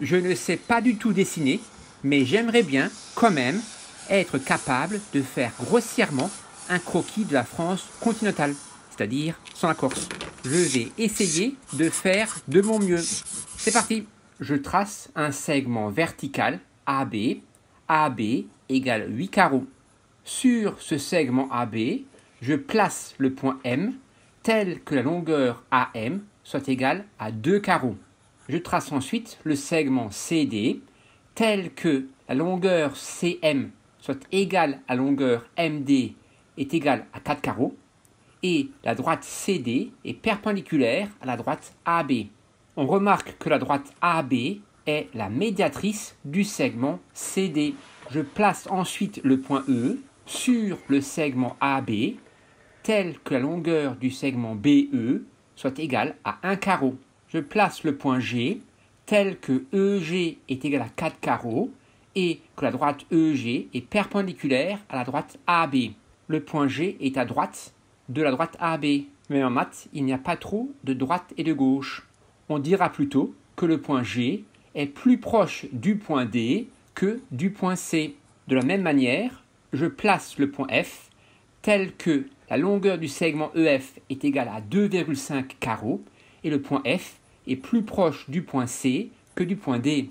Je ne sais pas du tout dessiner, mais j'aimerais bien, quand même, être capable de faire grossièrement un croquis de la France continentale, c'est-à-dire sans la Corse. Je vais essayer de faire de mon mieux. C'est parti! Je trace un segment vertical AB. AB égale 8 carreaux. Sur ce segment AB, je place le point M tel que la longueur AM soit égale à 2 carreaux. Je trace ensuite le segment CD tel que la longueur CM soit égale à la longueur MD est égale à 4 carreaux et la droite CD est perpendiculaire à la droite AB. On remarque que la droite AB est la médiatrice du segment CD. Je place ensuite le point E sur le segment AB tel que la longueur du segment BE soit égale à 1 carreau. Je place le point G tel que EG est égal à 4 carreaux et que la droite EG est perpendiculaire à la droite AB. Le point G est à droite de la droite AB. Mais en maths, il n'y a pas trop de droite et de gauche. On dira plutôt que le point G est plus proche du point D que du point C. De la même manière, je place le point F tel que la longueur du segment EF est égale à 2,5 carreaux et le point F est plus proche du point C que du point D.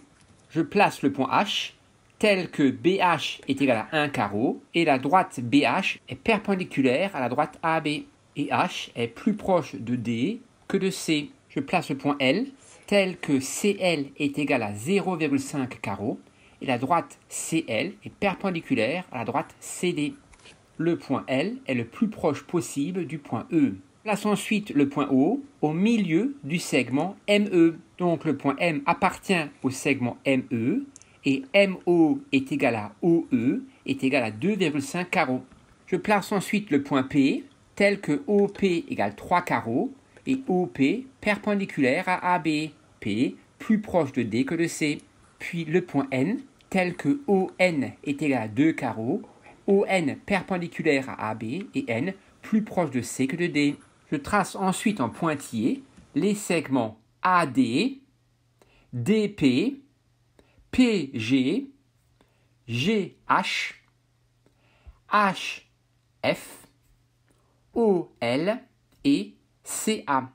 Je place le point H tel que BH est égal à 1 carreau et la droite BH est perpendiculaire à la droite AB et H est plus proche de D que de C. Je place le point L tel que CL est égal à 0,5 carreau et la droite CL est perpendiculaire à la droite CD. Le point L est le plus proche possible du point E. Place ensuite le point O au milieu du segment ME. Donc le point M appartient au segment ME et MO est égal à OE est égal à 2,5 carreaux. Je place ensuite le point P tel que OP égale 3 carreaux et OP perpendiculaire à AB. P plus proche de D que de C. Puis le point N tel que ON est égal à 2 carreaux, ON perpendiculaire à AB et N plus proche de C que de D. Je trace ensuite en pointillé les segments AD, DP, PG, GH, HF, OL et CA.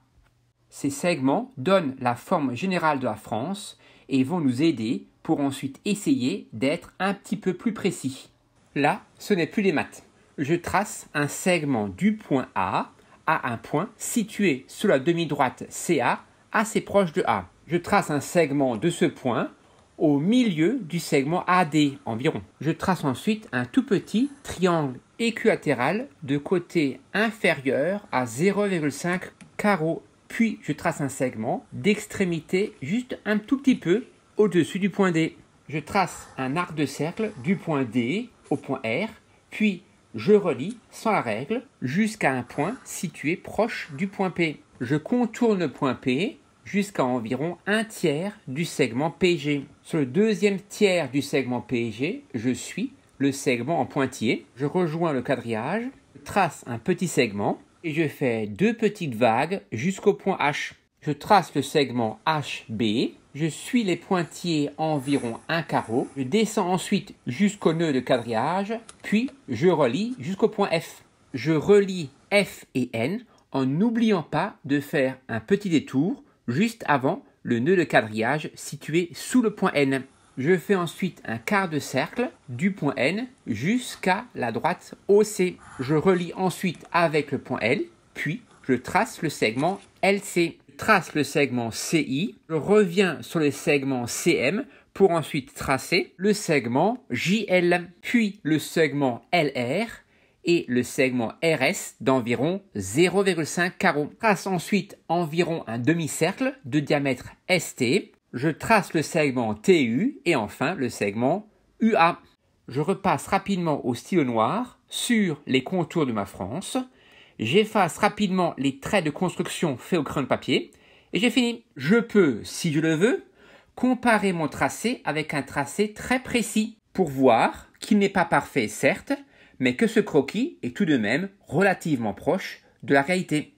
Ces segments donnent la forme générale de la France et vont nous aider pour ensuite essayer d'être un petit peu plus précis. Là, ce n'est plus des maths. Je trace un segment du point A à un point situé sur la demi-droite CA assez proche de A. Je trace un segment de ce point au milieu du segment AD environ. Je trace ensuite un tout petit triangle équilatéral de côté inférieur à 0,5 carreau. Puis je trace un segment d'extrémité juste un tout petit peu au-dessus du point D. Je trace un arc de cercle du point D au point R, puis je relie sans la règle jusqu'à un point situé proche du point P. Je contourne le point P jusqu'à environ un tiers du segment PG. Sur le deuxième tiers du segment PG, je suis le segment en pointillé. Je rejoins le quadrillage, je trace un petit segment et je fais deux petites vagues jusqu'au point H. Je trace le segment HB, je suis les pointillés environ un carreau, je descends ensuite jusqu'au nœud de quadrillage, puis je relie jusqu'au point F. Je relie F et N en n'oubliant pas de faire un petit détour juste avant le nœud de quadrillage situé sous le point N. Je fais ensuite un quart de cercle du point N jusqu'à la droite OC. Je relie ensuite avec le point L, puis je trace le segment LC. Je trace le segment CI, je reviens sur le segment CM pour ensuite tracer le segment JL, puis le segment LR et le segment RS d'environ 0,5 carreau. Je trace ensuite environ un demi-cercle de diamètre ST. Je trace le segment TU et enfin le segment UA. Je repasse rapidement au stylo noir sur les contours de ma France. J'efface rapidement les traits de construction faits au crayon de papier et j'ai fini. Je peux, si je le veux, comparer mon tracé avec un tracé très précis pour voir qu'il n'est pas parfait certes, mais que ce croquis est tout de même relativement proche de la réalité.